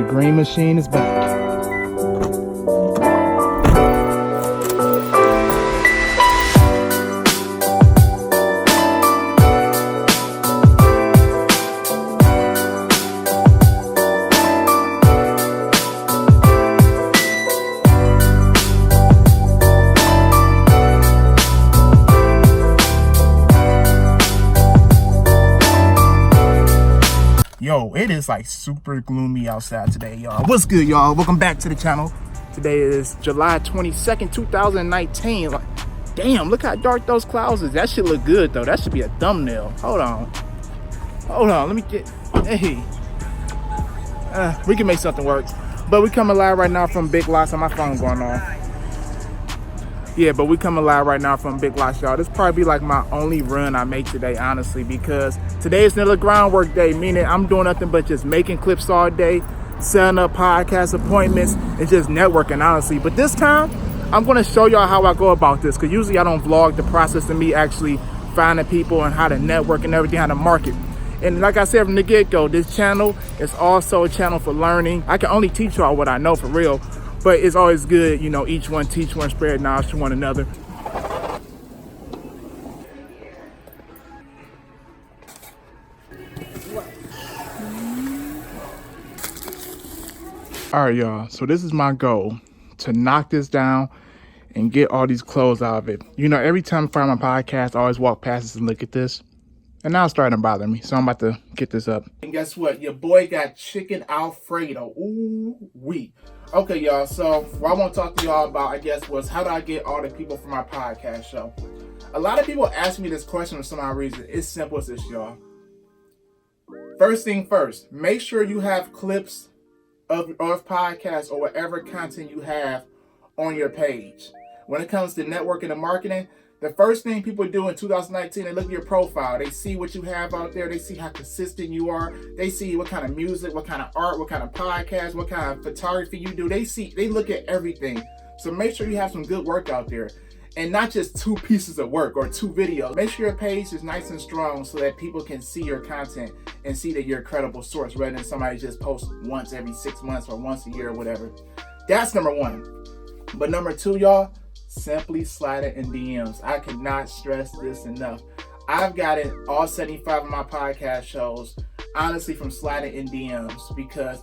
green machine is back. Yo, it is like super gloomy outside today, y'all. What's good, y'all? Welcome back to the channel. Today is July 22nd, 2019. Like, damn, look how dark those clouds is. That should look good, though. That should be a thumbnail. Hold on, let me get, hey. We can make something work. But we coming live right now from Big Lots. On my phone going on. Yeah, but we coming live right now from Big Lots, y'all. This probably be like my only run I make today, honestly, because today is another groundwork day, meaning I'm doing nothing but just making clips all day, setting up podcast appointments, and just networking, honestly. But this time, I'm going to show y'all how I go about this, because usually I don't vlog the process of me actually finding people and how to network and everything, how to market. And like I said from the get-go, this channel is also a channel for learning. I can only teach y'all what I know for real. But it's always good, you know, each one teach one, spread knowledge to one another. All right, y'all. So this is my goal, to knock this down and get all these clothes out of it. You know, every time I find my podcast, I always walk past this and look at this. And now it's starting to bother me. So I'm about to get this up. And guess what? Your boy got chicken Alfredo. Ooh, wee. Okay, y'all, so what I want to talk to y'all about, I guess, was how do I get all the people for my podcast show? A lot of people ask me this question for some odd reason. It's simple as this, y'all. First thing first, make sure you have clips of podcasts or whatever content you have on your page. When it comes to networking and marketing, the first thing people do in 2019, they look at your profile. They see what you have out there. They see how consistent you are. They see what kind of music, what kind of art, what kind of podcast, what kind of photography you do. They look at everything. So make sure you have some good work out there. And not just 2 pieces of work or 2 videos. Make sure your page is nice and strong so that people can see your content and see that you're a credible source rather than somebody just posts once every 6 months or once a year or whatever. That's number 1. But number 2, y'all, simply slide it in DMs. I cannot stress this enough. I've gotten all 75 of my podcast shows, honestly, from sliding in DMs because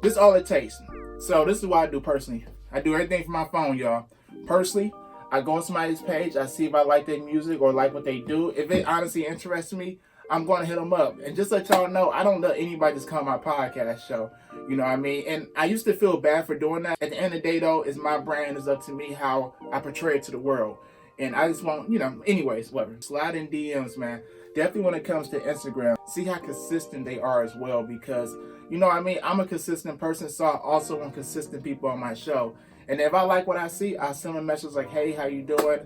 this is all it takes. So this is what I do personally. I do everything from my phone, y'all. Personally, I go on somebody's page, I see if I like their music or like what they do. If it honestly interests me, I'm going to hit them up. And just let y'all know, I don't let anybody just come on my podcast show. You know what I mean? And I used to feel bad for doing that. At the end of the day, though, it's my brand. It's up to me how I portray it to the world. And I just want, you know, anyways, whatever. Slide in DMs, man. Definitely when it comes to Instagram, see how consistent they are as well. Because, you know what I mean? I'm a consistent person, so I also want consistent people on my show. And if I like what I see, I'll send them a message like, hey, how you doing?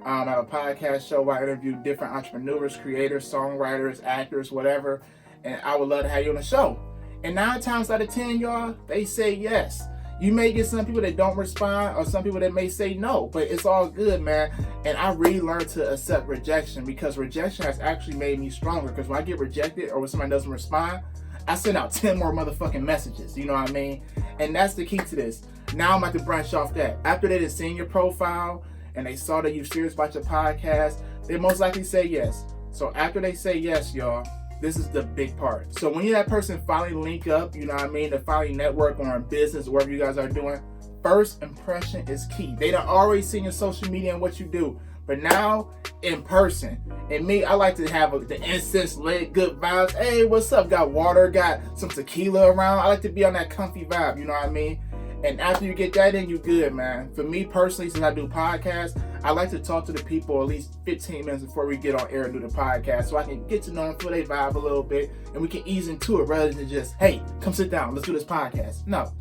I have a podcast show where I interview different entrepreneurs, creators, songwriters, actors, whatever. And I would love to have you on the show. And 9 times out of 10, y'all, they say yes. You may get some people that don't respond or some people that may say no, but it's all good, man. And I really learned to accept rejection because rejection has actually made me stronger. Because when I get rejected or when somebody doesn't respond, I send out 10 more motherfucking messages. You know what I mean? And that's the key to this. Now I'm about to branch off that. After they had seen your profile and they saw that you're serious about your podcast, they most likely say yes. So after they say yes, y'all, this is the big part. So when you that person finally link up, you know what I mean, to finally network on business, whatever you guys are doing, first impression is key. They done already seen your social media and what you do. But now, in person. And me, I like to have the incense lit, good vibes. Hey, what's up? Got water, got some tequila around. I like to be on that comfy vibe, you know what I mean? And after you get that in, you good, man. For me personally, since I do podcasts, I like to talk to the people at least 15 minutes before we get on air and do the podcast so I can get to know them, feel their vibe a little bit, and we can ease into it rather than just, hey, come sit down, let's do this podcast. No,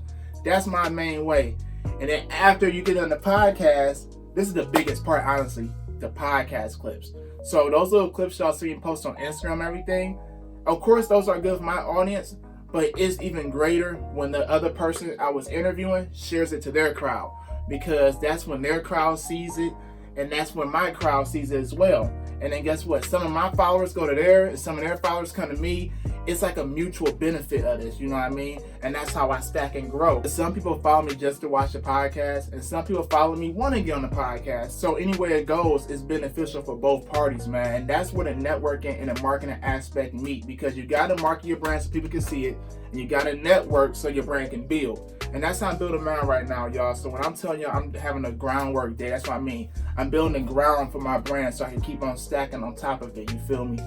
that's my main way. And then after you get on the podcast, this is the biggest part, honestly, the podcast clips. So those little clips y'all see me post on Instagram and everything, of course, those are good for my audience. But it's even greater when the other person I was interviewing shares it to their crowd, because that's when their crowd sees it, and that's when my crowd sees it as well. And then guess what? Some of my followers go to there, and some of their followers come to me, it's like a mutual benefit of this, you know what I mean? And that's how I stack and grow. Some people follow me just to watch the podcast, and some people follow me want to get on the podcast. So anywhere it goes, it's beneficial for both parties, man. And that's where the networking and the marketing aspect meet, because you got to market your brand so people can see it, and you got to network so your brand can build. And that's how I'm building mine right now, y'all. So when I'm telling you I'm having a groundwork day, that's what I mean. I'm building the ground for my brand so I can keep on stacking on top of it, you feel me?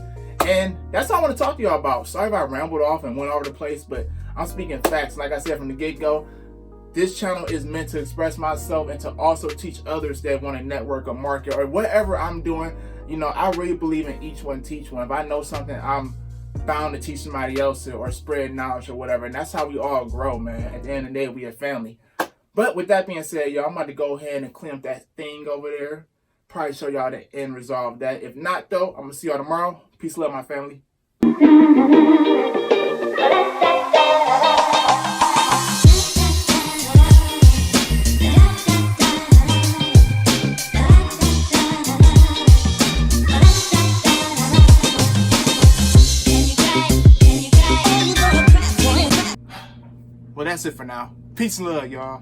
And that's all I want to talk to y'all about. Sorry if I rambled off and went all over the place, but I'm speaking facts. Like I said from the get-go, this channel is meant to express myself and to also teach others that want to network or market or whatever I'm doing. You know, I really believe in each one teach one. If I know something, I'm bound to teach somebody else or spread knowledge or whatever. And that's how we all grow, man. At the end of the day, we a family. But with that being said, y'all, I'm about to go ahead and clean up that thing over there. Probably show y'all the end result of that. If not, though, I'm going to see y'all tomorrow. Peace, love, my family. Well, that's it for now. Peace and love, y'all.